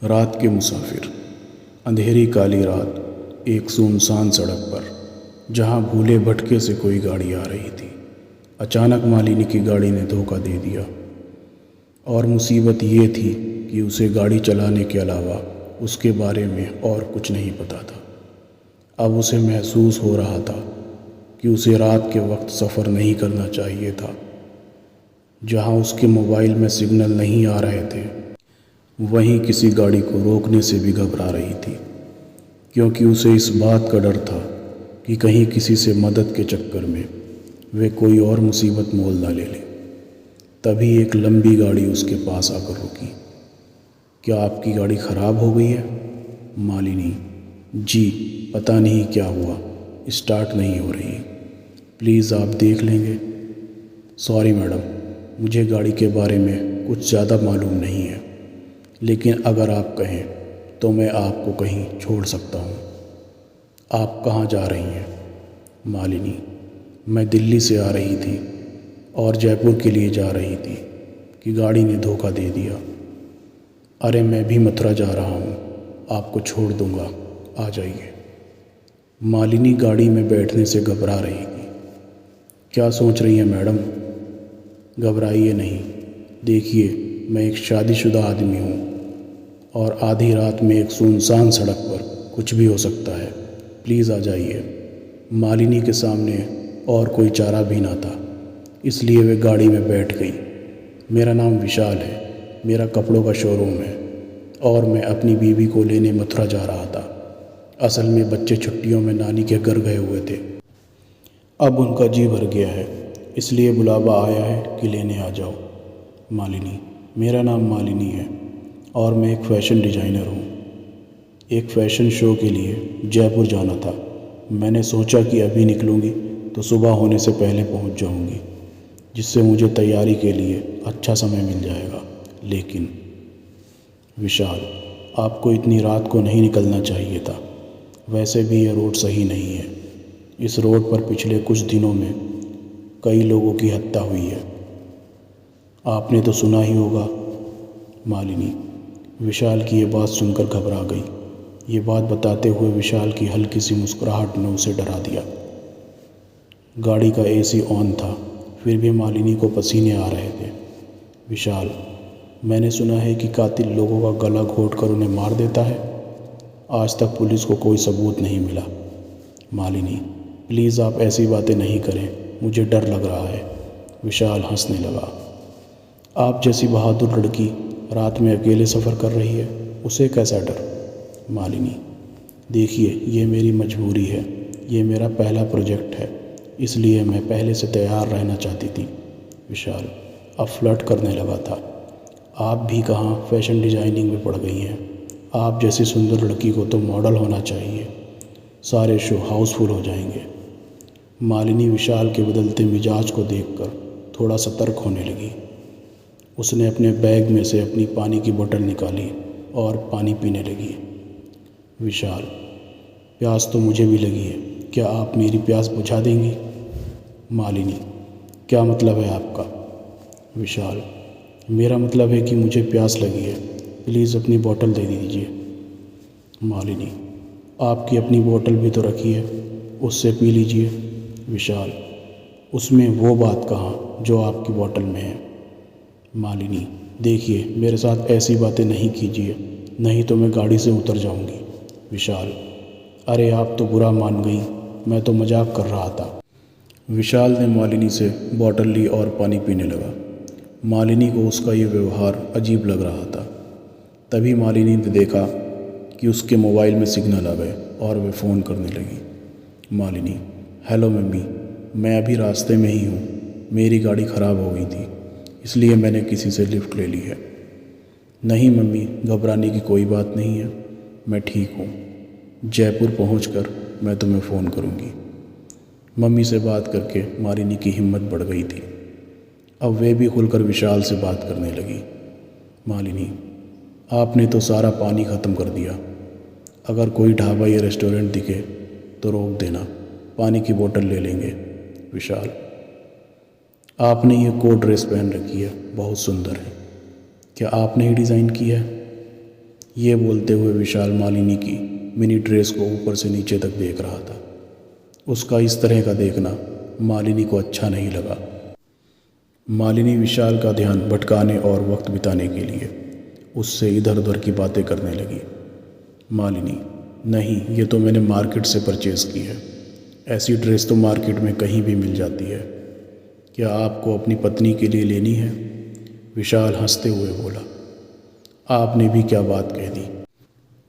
रात के मुसाफिर। अंधेरी काली रात, एक सुनसान सड़क पर जहां भूले भटके से कोई गाड़ी आ रही थी। अचानक मालिनी की गाड़ी ने धोखा दे दिया। और मुसीबत ये थी कि उसे गाड़ी चलाने के अलावा उसके बारे में और कुछ नहीं पता था। अब उसे महसूस हो रहा था कि उसे रात के वक्त सफ़र नहीं करना चाहिए था। जहां उसके मोबाइल में सिग्नल नहीं आ रहे थे, वहीं किसी गाड़ी को रोकने से भी घबरा रही थी, क्योंकि उसे इस बात का डर था कि कहीं किसी से मदद के चक्कर में वे कोई और मुसीबत मोल ना ले ले। तभी एक लंबी गाड़ी उसके पास आकर रुकी। क्या आपकी गाड़ी ख़राब हो गई है? मालिनी: जी, पता नहीं क्या हुआ, स्टार्ट नहीं हो रही। प्लीज़ आप देख लेंगे? सॉरी मैडम, मुझे गाड़ी के बारे में कुछ ज़्यादा मालूम नहीं है, लेकिन अगर आप कहें तो मैं आपको कहीं छोड़ सकता हूँ। आप कहाँ जा रही हैं? मालिनी: मैं दिल्ली से आ रही थी और जयपुर के लिए जा रही थी कि गाड़ी ने धोखा दे दिया। अरे मैं भी मथुरा जा रहा हूँ, आपको छोड़ दूँगा, आ जाइए। मालिनी गाड़ी में बैठने से घबरा रही थी। क्या सोच रही हैं मैडम? घबराइए नहीं, देखिए मैं एक शादीशुदा आदमी हूँ और आधी रात में एक सुनसान सड़क पर कुछ भी हो सकता है। प्लीज़ आ जाइए। मालिनी के सामने और कोई चारा भी ना था, इसलिए वे गाड़ी में बैठ गई। मेरा नाम विशाल है, मेरा कपड़ों का शोरूम है और मैं अपनी बीवी को लेने मथुरा जा रहा था। असल में बच्चे छुट्टियों में नानी के घर गए हुए थे। अब उनका जी भर गया है, इसलिए बुलावा आया है कि लेने आ जाओ। मालिनी: मेरा नाम मालिनी है और मैं एक फ़ैशन डिज़ाइनर हूँ। एक फ़ैशन शो के लिए जयपुर जाना था। मैंने सोचा कि अभी निकलूँगी तो सुबह होने से पहले पहुँच जाऊँगी, जिससे मुझे तैयारी के लिए अच्छा समय मिल जाएगा। लेकिन विशाल, आपको इतनी रात को नहीं निकलना चाहिए था। वैसे भी यह रोड सही नहीं है। इस रोड पर पिछले कुछ दिनों में कई लोगों की हत्या हुई है, आपने तो सुना ही होगा। मालिनी: विशाल की ये बात सुनकर घबरा गई। ये बात बताते हुए विशाल की हल्की सी मुस्कुराहट ने उसे डरा दिया। गाड़ी का एसी ऑन था, फिर भी मालिनी को पसीने आ रहे थे। विशाल: मैंने सुना है कि कातिल लोगों का गला घोंट कर उन्हें मार देता है। आज तक पुलिस को कोई सबूत नहीं मिला। मालिनी: प्लीज़ आप ऐसी बातें नहीं करें, मुझे डर लग रहा है। विशाल हंसने लगा। आप जैसी बहादुर लड़की रात में अकेले सफ़र कर रही है, उसे कैसा डर? मालिनी: देखिए, ये मेरी मजबूरी है, ये मेरा पहला प्रोजेक्ट है, इसलिए मैं पहले से तैयार रहना चाहती थी। विशाल अब फ्लर्ट करने लगा था। आप भी कहाँ फ़ैशन डिज़ाइनिंग में पड़ गई हैं? आप जैसी सुंदर लड़की को तो मॉडल होना चाहिए, सारे शो हाउसफुल हो जाएंगे। मालिनी विशाल के बदलते मिजाज को देखकर थोड़ा सतर्क होने लगी। उसने अपने बैग में से अपनी पानी की बोतल निकाली और पानी पीने लगी। विशाल: प्यास तो मुझे भी लगी है, क्या आप मेरी प्यास बुझा देंगी? मालिनी: क्या मतलब है आपका? विशाल: मेरा मतलब है कि मुझे प्यास लगी है, प्लीज़ अपनी बोतल दे दीजिए। मालिनी: आपकी अपनी बोतल भी तो रखी है, उससे पी लीजिए। विशाल: उसमें वो बात कहाँ जो आपकी बोतल में है। मालिनी: देखिए, मेरे साथ ऐसी बातें नहीं कीजिए, नहीं तो मैं गाड़ी से उतर जाऊंगी। विशाल: अरे आप तो बुरा मान गई, मैं तो मजाक कर रहा था। विशाल ने मालिनी से बोतल ली और पानी पीने लगा। मालिनी को उसका ये व्यवहार अजीब लग रहा था। तभी मालिनी ने देखा कि उसके मोबाइल में सिग्नल आ गए और वे फ़ोन करने लगी। मालिनी: हेलो मम्मी, मैं अभी रास्ते में ही हूँ। मेरी गाड़ी ख़राब हो गई थी, इसलिए मैंने किसी से लिफ्ट ले ली है। नहीं मम्मी, घबराने की कोई बात नहीं है, मैं ठीक हूँ। जयपुर पहुँचकर मैं तुम्हें फ़ोन करूँगी। मम्मी से बात करके मालिनी की हिम्मत बढ़ गई थी। अब वे भी खुलकर विशाल से बात करने लगी। मालिनी: आपने तो सारा पानी ख़त्म कर दिया। अगर कोई ढाबा या रेस्टोरेंट दिखे तो रोक देना, पानी की बोतल ले लेंगे। विशाल: आपने ये कोट ड्रेस पहन रखी है, बहुत सुंदर है, क्या आपने ही डिज़ाइन की है? ये बोलते हुए विशाल मालिनी की मिनी ड्रेस को ऊपर से नीचे तक देख रहा था। उसका इस तरह का देखना मालिनी को अच्छा नहीं लगा। मालिनी विशाल का ध्यान भटकाने और वक्त बिताने के लिए उससे इधर उधर की बातें करने लगी। मालिनी, नहीं, ये तो मैंने मार्केट से परचेज़ की है। ऐसी ड्रेस तो मार्केट में कहीं भी मिल जाती है। क्या आपको अपनी पत्नी के लिए लेनी है? विशाल हंसते हुए बोला। आपने भी क्या बात कह दी।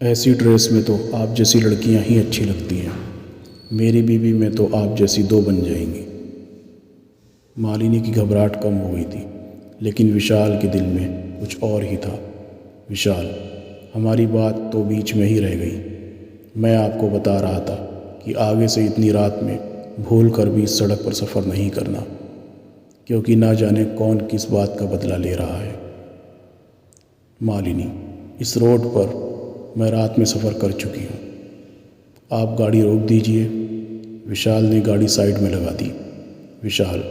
ऐसी ड्रेस में तो आप जैसी लड़कियां ही अच्छी लगती हैं। मेरी बीवी में तो आप जैसी दो बन जाएंगी। मालिनी की घबराहट कम हो गई थी, लेकिन विशाल के दिल में कुछ और ही था। विशाल, हमारी बात तो बीच में ही रह गई। मैं आपको बता रहा था कि आगे से इतनी रात में भूल कर भी इस सड़क पर सफ़र नहीं करना, क्योंकि ना जाने कौन किस बात का बदला ले रहा है। मालिनी, इस रोड पर मैं रात में सफ़र कर चुकी हूँ। आप गाड़ी रोक दीजिए। विशाल ने गाड़ी साइड में लगा दी। विशाल,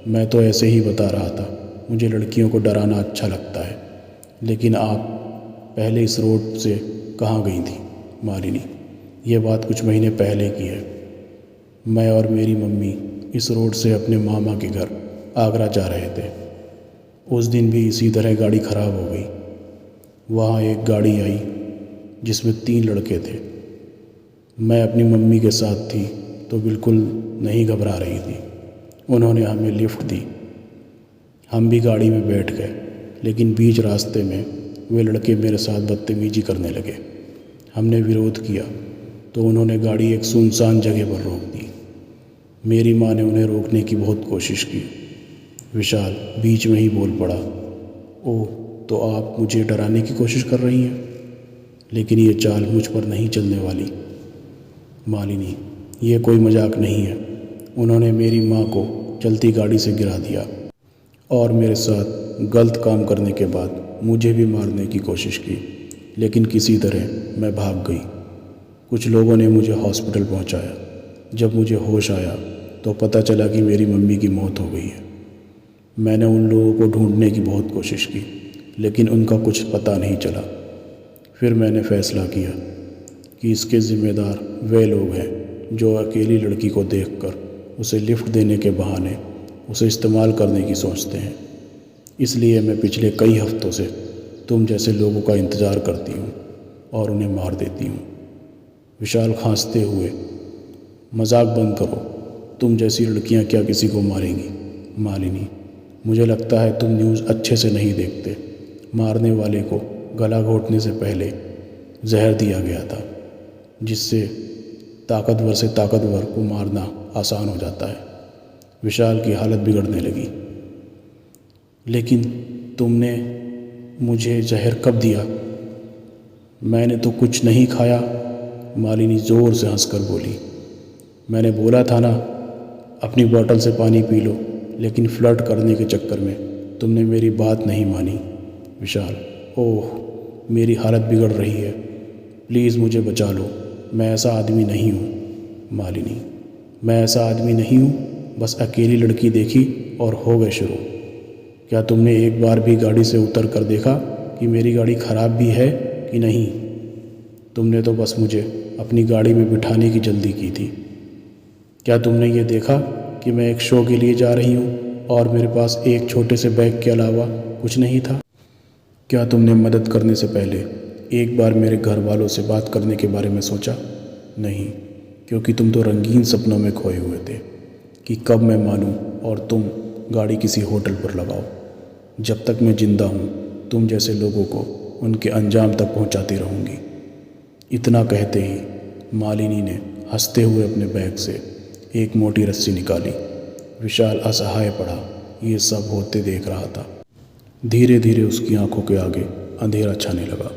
मैं तो ऐसे ही बता रहा था, मुझे लड़कियों को डराना अच्छा लगता है, लेकिन आप पहले इस रोड से कहाँ गई थी? मालिनी, ये बात कुछ महीने पहले की है। मैं और मेरी मम्मी इस रोड से अपने मामा के घर आगरा जा रहे थे। उस दिन भी इसी तरह गाड़ी ख़राब हो गई। वहाँ एक गाड़ी आई जिसमें 3 लड़के थे। मैं अपनी मम्मी के साथ थी तो बिल्कुल नहीं घबरा रही थी। उन्होंने हमें लिफ्ट दी। हम भी गाड़ी में बैठ गए, लेकिन बीच रास्ते में वे लड़के मेरे साथ बदतमीजी करने लगे। हमने विरोध किया तो उन्होंने गाड़ी एक सुनसान जगह पर रोक दी। मेरी माँ ने उन्हें रोकने की बहुत कोशिश की। विशाल बीच में ही बोल पड़ा, ओह, तो आप मुझे डराने की कोशिश कर रही हैं, लेकिन ये चाल मुझ पर नहीं चलने वाली। मालिनी, ये कोई मजाक नहीं है। उन्होंने मेरी माँ को चलती गाड़ी से गिरा दिया और मेरे साथ गलत काम करने के बाद मुझे भी मारने की कोशिश की, लेकिन किसी तरह मैं भाग गई। कुछ लोगों ने मुझे हॉस्पिटल पहुंचाया। जब मुझे होश आया तो पता चला कि मेरी मम्मी की मौत हो गई है। मैंने उन लोगों को ढूंढने की बहुत कोशिश की, लेकिन उनका कुछ पता नहीं चला। फिर मैंने फ़ैसला किया कि इसके ज़िम्मेदार वे लोग हैं जो अकेली लड़की को देखकर उसे लिफ्ट देने के बहाने उसे इस्तेमाल करने की सोचते हैं। इसलिए मैं पिछले कई हफ्तों से तुम जैसे लोगों का इंतज़ार करती हूँ और उन्हें मार देती हूँ। विशाल खांसते हुए, मजाक बंद करो। तुम जैसी लड़कियाँ क्या किसी को मारेंगी? मालिनी, मुझे लगता है तुम न्यूज़ अच्छे से नहीं देखते। मारने वाले को गला घोटने से पहले जहर दिया गया था, जिससे ताकतवर से ताकतवर को मारना आसान हो जाता है। विशाल की हालत बिगड़ने लगी। लेकिन तुमने मुझे जहर कब दिया? मैंने तो कुछ नहीं खाया। मालिनी ज़ोर से हंसकर बोली। मैंने बोला था ना, अपनी बोतल से पानी पी लो, लेकिन फ्लर्ट करने के चक्कर में तुमने मेरी बात नहीं मानी। विशाल, ओह, मेरी हालत बिगड़ रही है। प्लीज़ मुझे बचा लो। मैं ऐसा आदमी नहीं हूँ। मालिनी, मैं ऐसा आदमी नहीं हूँ। बस अकेली लड़की देखी और हो गए शुरू। क्या तुमने एक बार भी गाड़ी से उतर कर देखा कि मेरी गाड़ी ख़राब भी है कि नहीं? तुमने तो बस मुझे अपनी गाड़ी में बिठाने की जल्दी की थी। क्या तुमने ये देखा कि मैं एक शो के लिए जा रही हूँ और मेरे पास एक छोटे से बैग के अलावा कुछ नहीं था? क्या तुमने मदद करने से पहले एक बार मेरे घर वालों से बात करने के बारे में सोचा? नहीं, क्योंकि तुम तो रंगीन सपनों में खोए हुए थे कि कब मैं मानूं और तुम गाड़ी किसी होटल पर लगाओ। जब तक मैं जिंदा हूँ तुम जैसे लोगों को उनके अंजाम तक पहुँचाती रहूँगी। इतना कहते ही मालिनी ने हंसते हुए अपने बैग से एक मोटी रस्सी निकाली। विशाल असहाय पड़ा ये सब होते देख रहा था। धीरे धीरे उसकी आंखों के आगे अंधेरा छाने लगा।